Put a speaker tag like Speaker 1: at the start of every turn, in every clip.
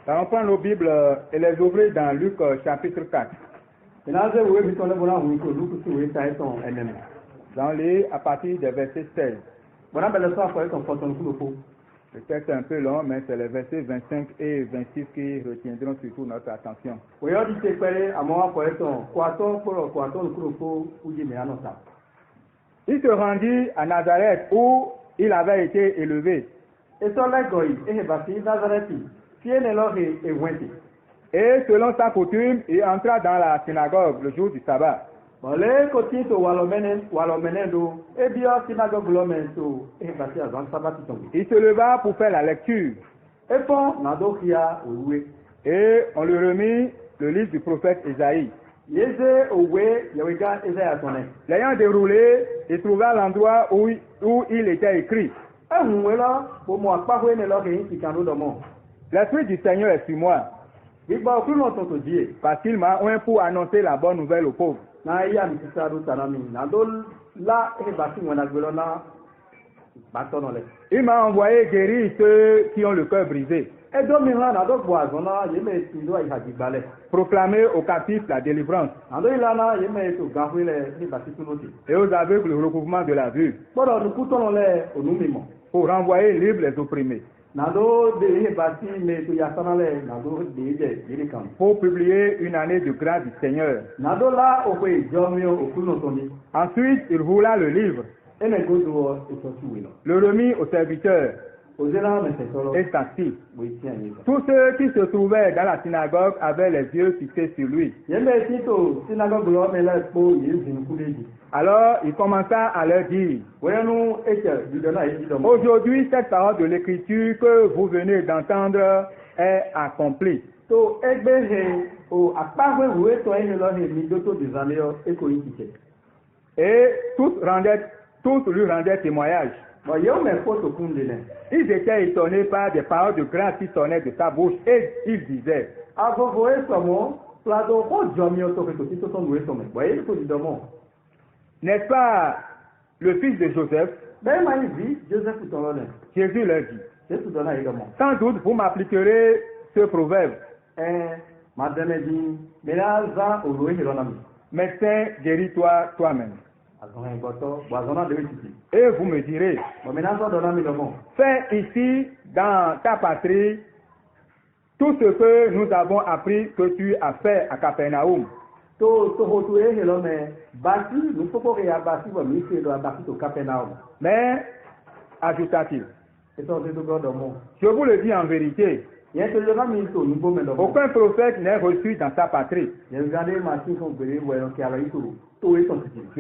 Speaker 1: Allons prendre nos Bibles et les ouvrir dans Luc chapitre 4. Dans les à partir du verset 16. Le texte est un peu long, mais c'est les versets 25 et 26 qui retiendront surtout notre attention. Il se rendit à Nazareth où il avait été élevé. Et selon sa coutume, il entra dans la synagogue le jour du sabbat. Il se leva pour faire la lecture. Et on lui remit le livre du prophète Isaïe. L'ayant déroulé, il trouva l'endroit où il était écrit. L'Esprit du Seigneur est sur moi, parce qu'il m'a oint pour annoncer la bonne nouvelle aux pauvres. Il m'a envoyé guérir ceux qui ont le cœur brisé, proclamer aux captifs la délivrance et aux aveugles le recouvrement de la vue, pour renvoyer libres les opprimés, pour publier une année de grâce du Seigneur. Ensuite, il roula le livre, le remit au serviteur et s'assit. Tous ceux qui se trouvaient dans la synagogue avaient les yeux fixés sur lui. Alors il commença à leur dire: aujourd'hui, cette parole de l'écriture que vous venez d'entendre est accomplie. Et tous lui rendaient témoignage. Ils étaient étonnés par des paroles de grâce qui sonnaient de sa bouche, et ils disaient: n'est-ce pas le fils de Joseph? Jésus leur dit: sans doute vous m'appliquerez ce proverbe: médecin, guéris-toi toi-même. Et vous me direz: fais ici dans ta patrie tout ce que nous avons appris que tu as fait à Capernaum. Mais, ajouta-t-il, je vous le dis en vérité, aucun prophète n'est reçu dans sa patrie. Je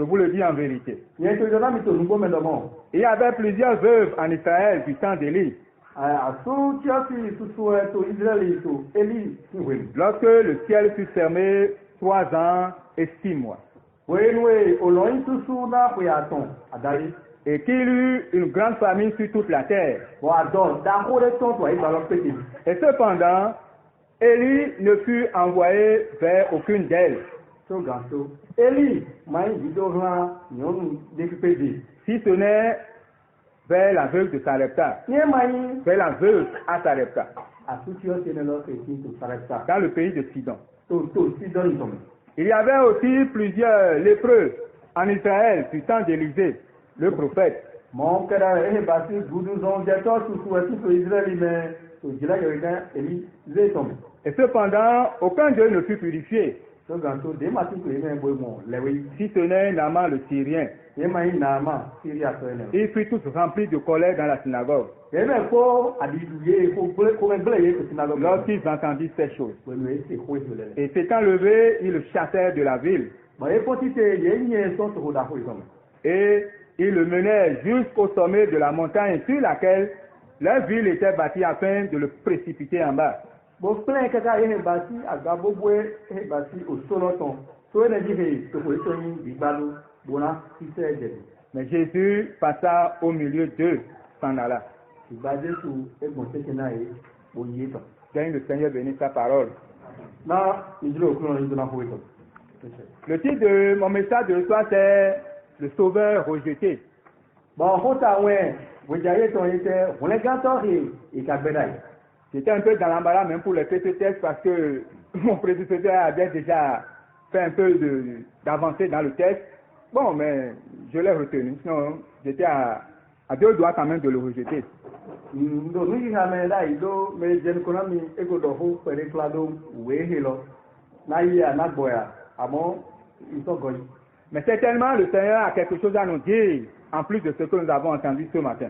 Speaker 1: vous le dis en vérité. Il y avait plusieurs veuves en Israël du temps d'Élie. Lorsque le ciel fut fermé 3 ans et 6 mois. Et qu'il eut une grande famine sur toute la terre. Et cependant, Élie ne fut envoyé vers aucune d'elles, si ce n'est vers la veuve de Sarepta, vers la veuve à Sarepta, dans le pays de Sidon. Il y avait aussi plusieurs lépreux en Israël du temps d'Élisée, le prophète. Et cependant, aucun d'eux ne fut purifié, si ce n'est Naaman le Syrien. Ils furent tous remplis de colère dans la synagogue lorsqu'ils entendirent ces choses. Et s'étant levés, ils le chassèrent de la ville. Et ils le menaient jusqu'au sommet de la montagne sur laquelle leur ville était bâtie afin de le précipiter en bas. Mais Jésus passa au milieu d'eux, s'en alla. Gagne le Seigneur bénisse sa parole. Le titre de mon message de ce soir, c'est le Sauveur rejeté. J'étais un peu dans l'embarras même pour les textes parce que mon prédécesseur avait déjà fait un peu d'avancée dans le texte. Bon, mais je l'ai retenu, sinon j'étais à 2 doigts quand même de le rejeter. Mais certainement le Seigneur a quelque chose à nous dire en plus de ce que nous avons entendu ce matin.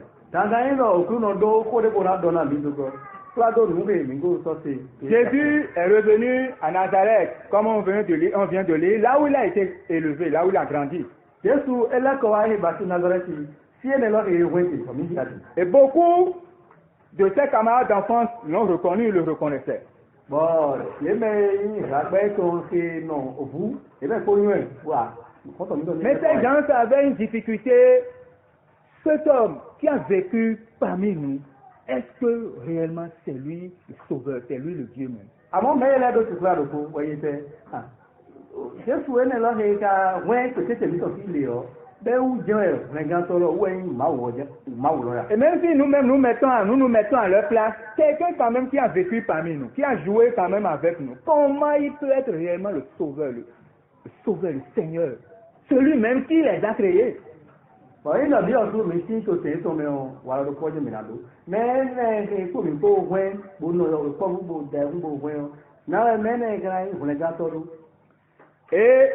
Speaker 1: Jésus est revenu à Nazareth, comme on vient de lire, là où il a été élevé, là où il a grandi. Et beaucoup de ses camarades d'enfance l'ont reconnu, ils le reconnaissaient. Mais ces gens avaient une difficulté. Cet homme qui a vécu parmi nous, est-ce que réellement c'est lui le sauveur, c'est lui le Dieu même? Et même si nous-mêmes nous nous mettons à leur place, quelqu'un quand même qui a vécu parmi nous, qui a joué quand même avec nous, comment il peut être réellement le sauveur, le Seigneur, celui-même qui les a créés? Et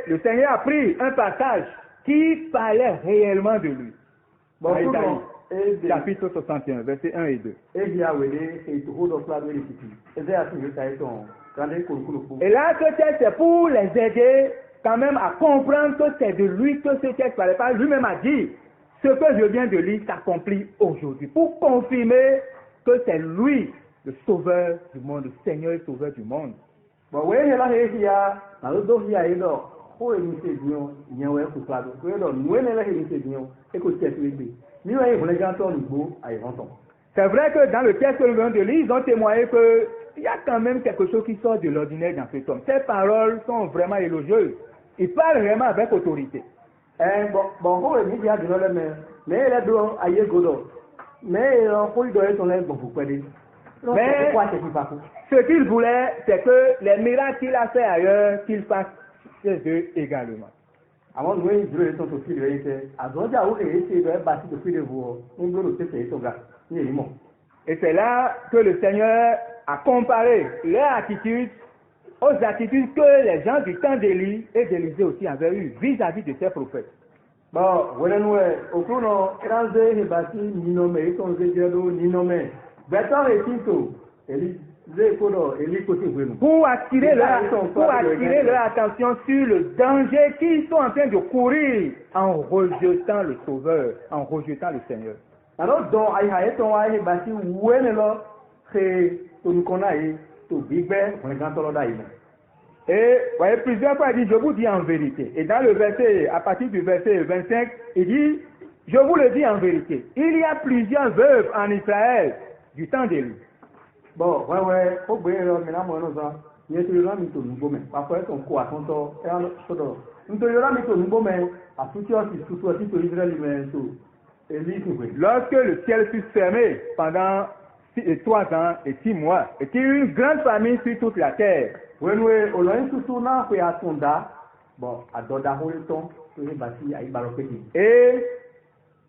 Speaker 1: le Seigneur a pris un passage qui parlait réellement de lui. Chapitre 61, versets 1 et 2. Et là, ce texte est pour les aider quand même à comprendre que c'est de lui que ce texte parlait. Pas lui-même a dit, ce que je viens de lire s'accomplit aujourd'hui. Pour confirmer que c'est lui le sauveur du monde, le Seigneur et sauveur du monde. C'est vrai que dans le texte que nous venons de lire, ils ont témoigné qu'il y a quand même quelque chose qui sort de l'ordinaire dans cet homme. Ces paroles sont vraiment élogieuses. Il parle vraiment avec autorité. Mais ce qu'il voulait, c'est que les miracles qu'il a fait ailleurs, qu'il fasse chez eux également. Et c'est là que le Seigneur a comparé leur attitude aux attitudes que les gens du temps d'Élie et d'Élisée aussi avaient eues vis-à-vis de ces prophètes. Pour attirer leur attention sur le danger qu'ils sont en train de courir en rejetant le Sauveur, en rejetant le Seigneur. Et voyez, plusieurs fois il dit, je vous dis en vérité. Et dans le verset, à partir du verset 25, il dit, je vous le dis en vérité. Il y a plusieurs veuves en Israël du temps d'Élie. Lorsque le ciel fut fermé pendant 3 ans et 6 mois, et qu'il y eut une grande famine sur toute la terre. Et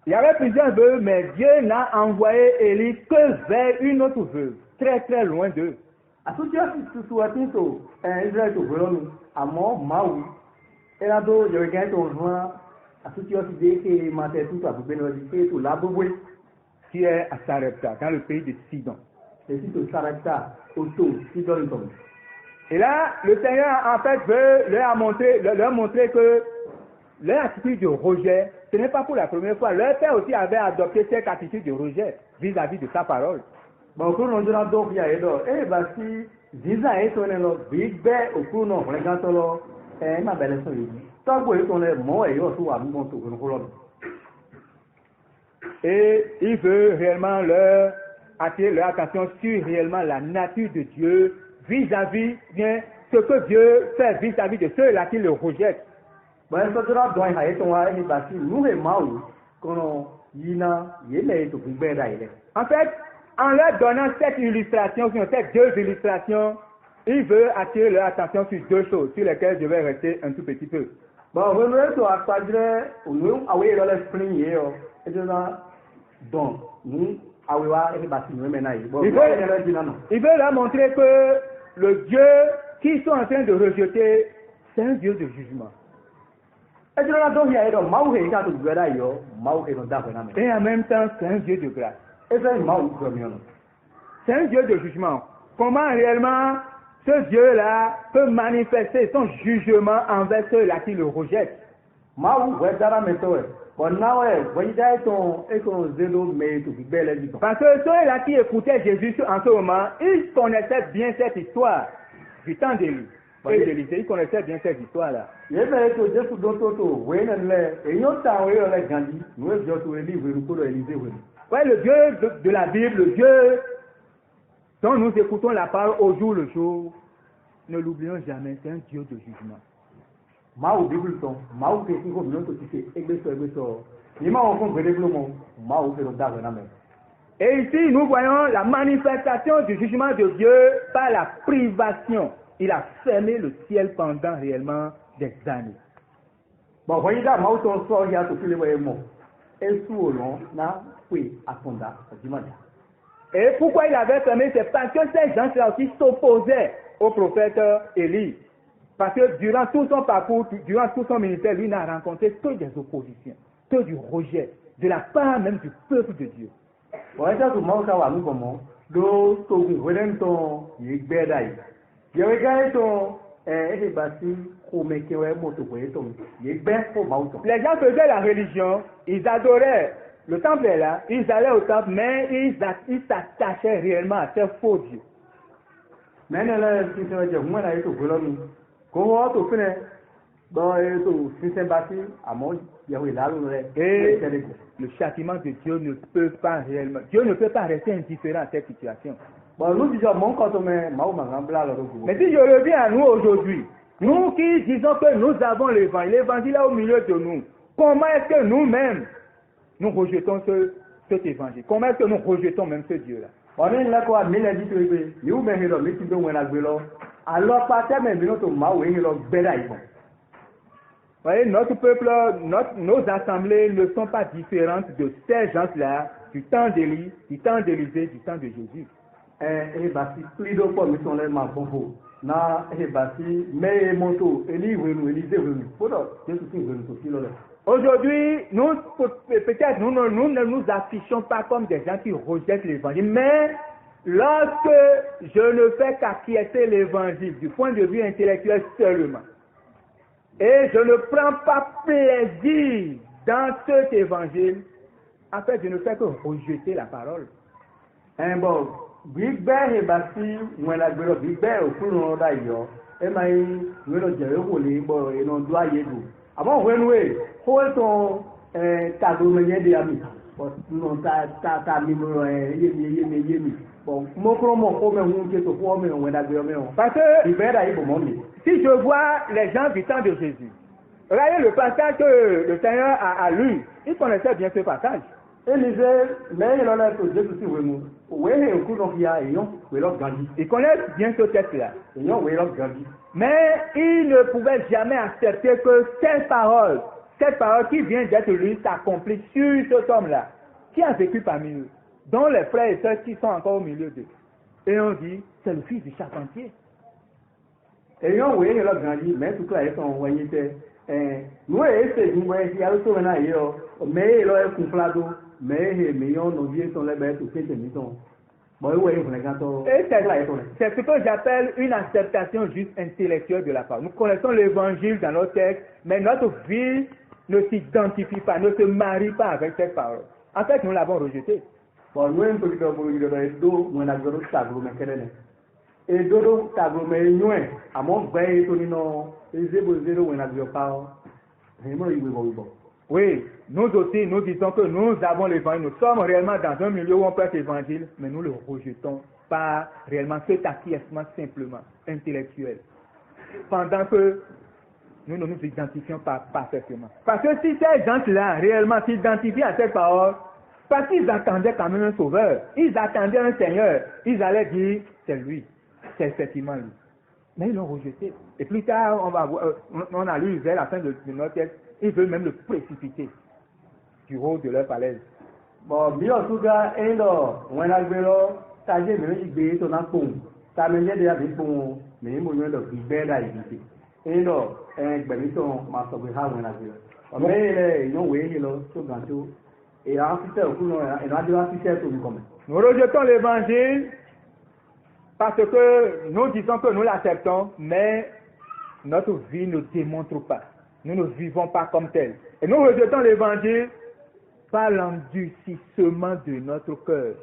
Speaker 1: il y avait plusieurs veuves, mais Dieu n'a envoyé Élie que vers une autre veuve, très très loin d'eux. Qui est à Sarepta, dans le pays de Sidon. Et là, le Seigneur en fait veut leur montrer que leur attitude de rejet, ce n'est pas pour la première fois. Leur père aussi avait adopté cette attitude de rejet vis-à-vis de sa parole. Et il veut réellement leur attirer leur attention sur réellement la nature de Dieu vis-à-vis de ce que Dieu fait vis-à-vis de ceux-là qui le rejettent. En fait, En leur donnant cette illustration, ces deux illustrations, il veut attirer leur attention sur deux choses sur lesquelles je vais rester un tout petit peu.
Speaker 2: Bon, on va to akpadre onu awe lo le spring ye o. E je na don ni awe wa e ba ti nu me na yi. Bon,
Speaker 1: il veut leur montrer que le Dieu qu'ils sont en train de rejeter, c'est un Dieu de jugement.
Speaker 2: E je na do ya e do ma he ka to gbera yo, ma he no da na me.
Speaker 1: Et en même temps, c'est un Dieu de grâce.
Speaker 2: E se ma u ko mi ono.
Speaker 1: C'est un Dieu de jugement. Comment réellement ce Dieu-là peut manifester son jugement envers ceux-là qui le rejettent?
Speaker 2: Parce
Speaker 1: que ceux-là qui écoutaient Jésus en ce moment, ils connaissaient bien cette histoire du temps d'Élie. Et d'Élisée, ils connaissaient bien cette histoire-là.
Speaker 2: Ouais,
Speaker 1: le Dieu de la Bible, le Dieu dont nous écoutons la parole au jour le jour, ne l'oublions jamais, c'est un Dieu de jugement. Et ici, nous voyons la manifestation du jugement de Dieu par la privation. Il a fermé le ciel pendant réellement des années. Et pourquoi il avait fermé? C'est parce que ces gens-là aussi s'opposaient au prophète Élie. Parce que durant tout son parcours, durant tout son ministère, lui n'a rencontré que des oppositions, que du rejet, de la part même du peuple de Dieu. Les gens faisaient la religion, ils adoraient. Le temple est là, ils allaient au temple, mais ils s'attachaient réellement à ces faux dieux. Et le châtiment de Dieu ne peut pas réellement, Dieu ne peut pas rester indifférent à cette situation. Mais si je reviens à nous aujourd'hui, nous qui disons que nous avons l'évangile est au milieu de nous, comment est-ce que nous-mêmes nous rejetons cet évangile? Comment est-ce que nous rejetons même ce Dieu-là? Voyez, notre peuple, nos assemblées ne sont pas différentes de ces gens-là du temps d'Élie, du temps d'Élisée, du temps de Jésus. Aujourd'hui, peut-être nous ne nous affichons pas comme des gens qui rejettent l'évangile, mais lorsque je ne fais qu'acquiescer l'évangile du point de vue intellectuel seulement, et je ne prends pas plaisir dans cet évangile, en fait, je ne fais que rejeter la parole. Parce que si je vois les gens du temps de Jésus, regardez le passage que le Seigneur a lu, il connaissait bien ce passage. Il connaît bien ce texte-là. Mais il ne pouvait jamais accepter que cette parole qui vient d'être lue s'accomplisse sur cet homme-là, qui a vécu parmi eux, dont les frères et sœurs qui sont encore au milieu d'eux. Et on dit, c'est le fils du charpentier. C'est ce que j'appelle une acceptation juste intellectuelle de la parole. Nous connaissons l'évangile dans nos textes, mais notre vie ne s'identifie pas, ne se marie pas avec cette parole. En fait, nous l'avons rejetée. Oui, nous aussi, nous disons que nous avons l'évangile. Nous sommes réellement dans un milieu où on prête l'évangile, mais nous le rejetons par réellement cet acquiescement simplement intellectuel. Pendant que nous ne nous identifions pas parfaitement. Parce que si ces gens-là réellement s'identifient à cette parole, Parce qu'ils attendaient quand même un sauveur. Ils attendaient un Seigneur. Ils allaient dire, c'est lui. C'est effectivement lui. Mais ils l'ont rejeté. Et plus tard, on a lu vers la fin de notre texte, ils veulent même le précipiter du haut de leur falaise.
Speaker 2: Bon, bien en tout cas, on a vu là, ça j'ai même dit ton ampon. Ça me dit déjà des bons, mais ils m'ont dit de vivre là ici. Et là, ben ton ma sauvé ha on a vu. Mais ils ont oué là, tout ganto. Et ensuite, on a dit ensuite tout comme.
Speaker 1: Nous rejetons l'évangile parce que nous disons que nous l'acceptons, mais notre vie ne démontre pas. Nous ne vivons pas comme tel. Et nous rejetons l'évangile par l'endurcissement de notre cœur.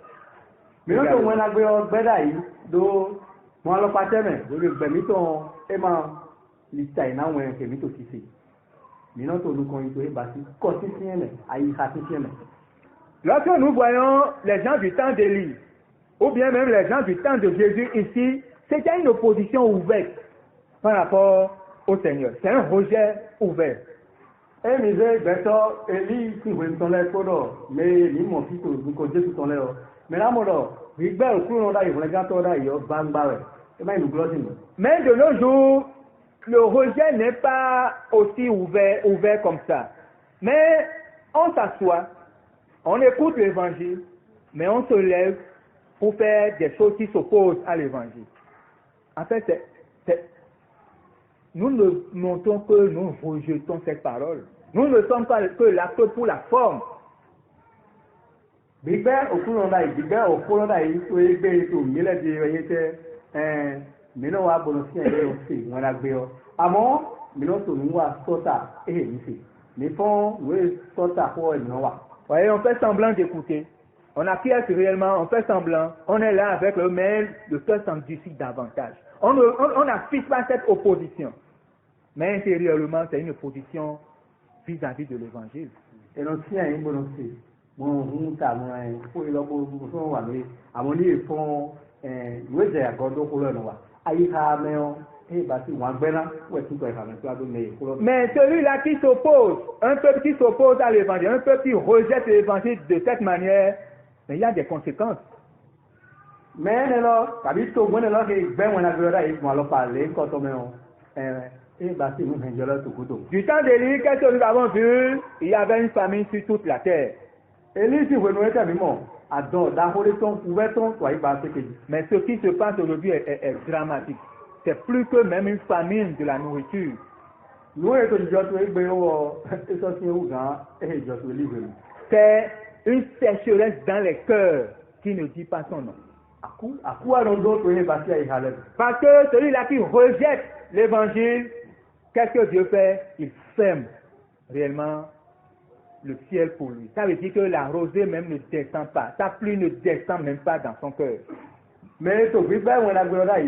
Speaker 2: Mais nous, on a vu au Bédaï, donc, moi, le patin, le bémiton, et ma l'itaïna, on a fait mito ici. Mais nous, nous connaissons, basi, quotidien, aïe, quotidien.
Speaker 1: Lorsque nous voyons les gens du temps d'Élie, ou bien même les gens du temps de Jésus ici, c'était une opposition ouverte par rapport au Seigneur. C'est un rejet ouvert.
Speaker 2: Et mais beto Eli si vous ton lait kodo mais ni mon fils nous côté tout ton lait mais là modo oui ben ku no dai vous gars to dai yo bangba we et ben nous gloire.
Speaker 1: Mais de nos jours le rejet n'est pas aussi ouvert comme ça. Mais on s'assoit, on écoute l'évangile, mais on se lève pour faire des choses qui s'opposent à l'évangile. En fait, nous ne montrons que nous rejetons cette parole. Nous ne sommes pas que là que pour la forme.
Speaker 2: Big Ben au cours d'année, Big Ben au cours d'année, tout est bien tout. Mille de mais non à bon sien aussi, on a bien. Amon, mais non tout nous à sota et ici. Mais font oui sota pour nous wa.
Speaker 1: Voyez, on fait semblant d'écouter. On acquiesce réellement, on fait semblant. On est là avec le mail, le cœur s'endurcit davantage. On n'affiche pas cette opposition. Mais intérieurement, c'est une opposition vis-à-vis de l'évangile.
Speaker 2: Et non, si un bon aussi, bon, nous avons un peu de bon, à mon niveau, nous avons un gordo pour le noir. Aïe, et bâti, ou un bénin, ou est-ce que
Speaker 1: mais celui-là qui s'oppose, un peuple qui s'oppose à l'évangile, un peuple qui rejette l'évangile de cette manière, mais il y a des conséquences.
Speaker 2: Mais alors, quand tout le monde est là, on a vu là, ils vont parler quand on est du
Speaker 1: temps d'Élie, qu'est-ce que nous avons vu? Il y avait une famine sur toute la terre. Mais ce qui se passe aujourd'hui est dramatique. C'est plus que même une famine de la nourriture. C'est une sécheresse dans les cœurs qui ne dit pas son nom. Parce que celui-là qui rejette l'évangile, qu'est-ce que Dieu fait? Il ferme réellement le ciel pour lui. Ça veut dire que la rosée même ne descend pas. Sa pluie ne descend même pas dans son cœur.
Speaker 2: Mais tu vis bien on a vu là,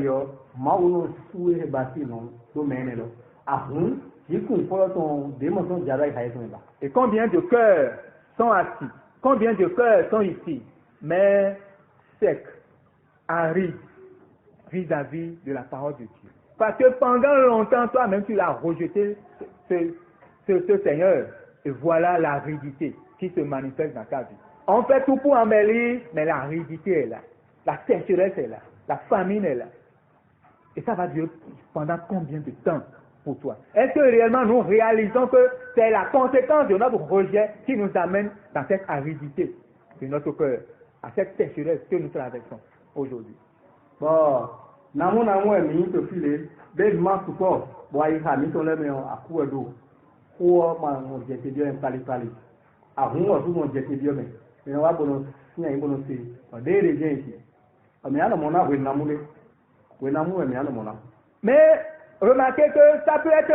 Speaker 1: et combien de cœurs sont assis? Combien de cœurs sont ici? Mais secs, arides, vis-à-vis de la parole de Dieu. Parce que pendant longtemps, toi-même, tu l'as rejeté, ce Seigneur. Et voilà l'aridité qui se manifeste dans ta vie. On fait tout pour embellir, mais l'aridité est là. La sécheresse est là. La famine est là. Et ça va durer pendant combien de temps pour toi? Est-ce que réellement nous réalisons que c'est la conséquence de notre rejet qui nous amène dans cette aridité de notre cœur, à cette sécheresse que nous traversons aujourd'hui?
Speaker 2: Bon. Namu emi to file be ma support boy ha mi to le me aku edo ko ma mo je te dio en pali ahun o tu mo je te dio me wa bono nya yin bono si o de re je si o me ana mo na we namu emi ana mo na. Mais remarquez que ça peut être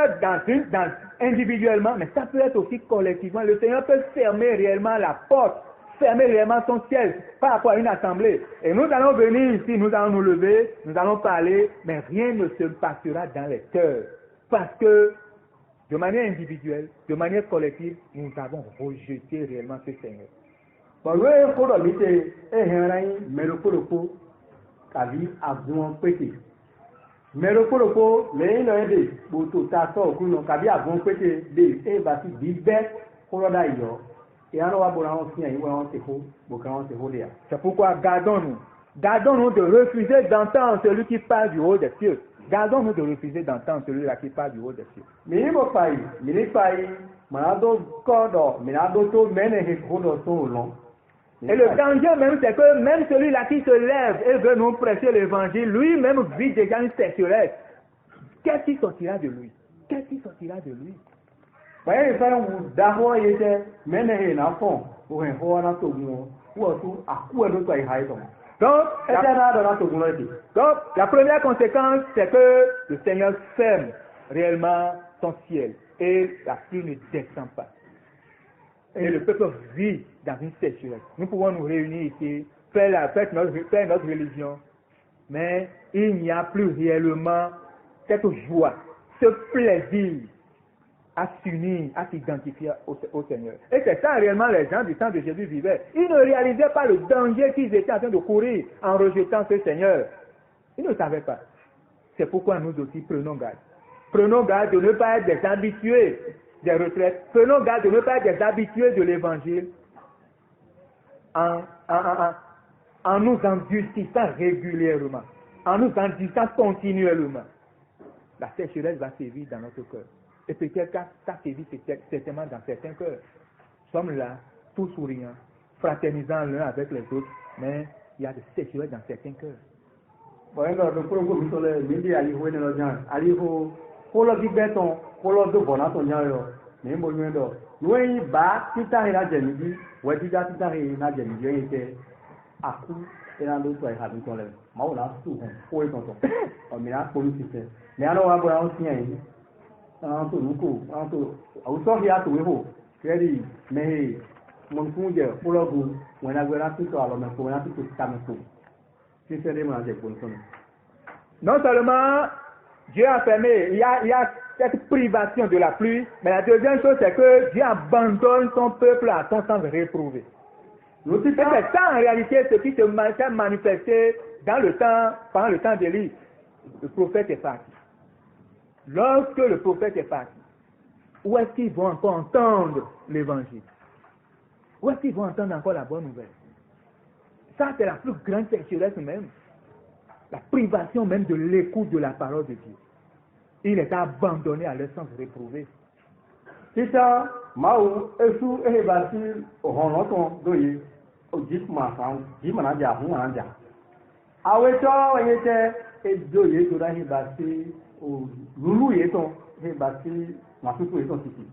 Speaker 2: individuellement, mais ça peut être aussi collectivement. Le Seigneur peut fermer réellement la porte, fermer réellement son ciel par rapport à une assemblée. Et nous allons venir ici, nous allons nous lever, nous allons parler, mais rien ne se passera dans les cœurs. Parce que, de manière individuelle, de manière collective, nous avons rejeté réellement ce Seigneur. Bon, le faut le métier, mais le faut kavi avon pété. Mais le faut les aider pour tout ça, kavi avon pété, et basi bibe, pour d'ailleurs.
Speaker 1: C'est pourquoi gardons-nous de refuser d'entendre celui qui parle du haut des cieux. Gardons-nous de refuser d'entendre celui-là qui parle du haut des cieux. Et le danger même, c'est que même celui-là qui se lève et veut nous prêcher l'évangile, lui-même vit déjà une sécheresse. Qu'est-ce qui sortira de lui? Qu'est-ce qui sortira de lui? Donc, la première conséquence, c'est que le Seigneur ferme réellement son ciel et la pluie ne descend pas. Et le peuple vit dans une sécheresse. Nous pouvons nous réunir ici, faire notre religion, mais il n'y a plus réellement cette joie, ce plaisir à s'unir, à s'identifier au Seigneur. Et c'est ça réellement les gens du temps de Jésus vivaient. Ils ne réalisaient pas le danger qu'ils étaient en train de courir en rejetant ce Seigneur. Ils ne savaient pas. C'est pourquoi nous aussi prenons garde. Prenons garde de ne pas être des habitués des retraites. Prenons garde de ne pas être des habitués de l'évangile en nous endurcissant régulièrement, en nous endurcissant continuellement. La sécheresse va sévir dans notre cœur. Et peut-être que ça sévit certainement dans certains cœurs. Nous sommes là, tous souriants, fraternisant l'un avec les autres, mais il y a des sécheresse dans certains cœurs. Non seulement Dieu a fermé, il y a cette privation de la pluie, mais la deuxième chose c'est que Dieu abandonne son peuple à son sens réprouvé. Et c'est ça en réalité ce qui s'est manifesté pendant le temps d'Élie. Le prophète est parti. Lorsque le prophète est parti, où est-ce qu'ils vont encore entendre l'évangile? Où est-ce qu'ils vont entendre encore la bonne nouvelle? Ça c'est la plus grande sécheresse même. La privation même de l'écoute de la parole de Dieu. Il est abandonné à leur sens réprouvé.
Speaker 2: C'est ça, Mao, Esu, Ehebasi, Honoton, Doye, Ojitma, Jimanaja, Humanaja. Aweto, Yete, Edoye, Doda Hebasi, Lulu Yeton, Hebasi, Masuku Yeton City.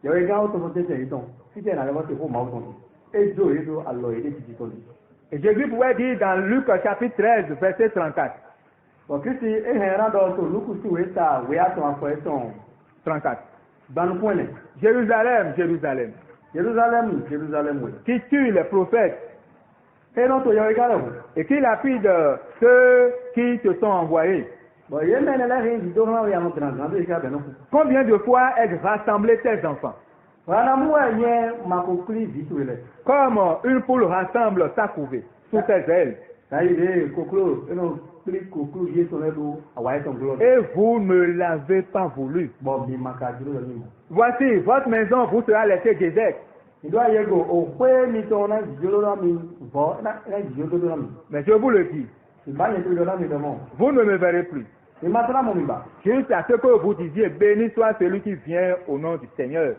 Speaker 2: Yawega, Automote Yeton, City and Alabati Home Mountain. Edoye, Aloye, Titi.
Speaker 1: Et Jésus pouvait dire dans Luc chapitre 13, verset 34. 34. Jérusalem, Jérusalem. Qui tue les prophètes et qui lapide ceux qui se sont envoyés. Combien de fois ai-je rassemblé tes enfants? Comme une poule rassemble sa couvée sous ses ailes. Et vous ne l'avez pas voulu. Voici, votre maison vous sera laissée déserte. Mais je vous le dis, vous ne me verrez plus. Jusqu'à ce que vous disiez, béni soit celui qui vient au nom du Seigneur.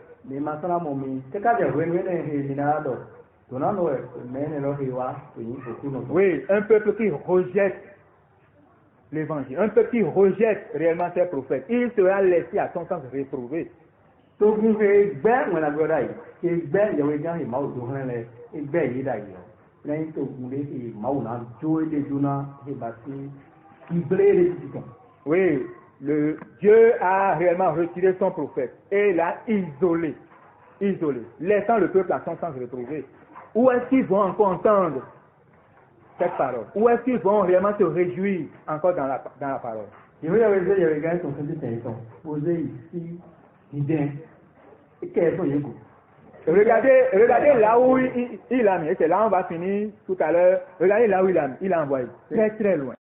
Speaker 1: Oui, un peuple qui rejette l'évangile, un peuple qui rejette réellement ses prophètes, il sera laissé à son sens réprouvé. Oui, Dieu a réellement retiré son prophète et l'a isolé, laissant le peuple à son sens retrouvé. Où est-ce qu'ils vont encore entendre cette parole? Où est-ce qu'ils vont réellement se réjouir encore dans la parole? Regardez là où il a mis, c'est là où on va finir tout à l'heure. Regardez là où il a envoyé, très très loin.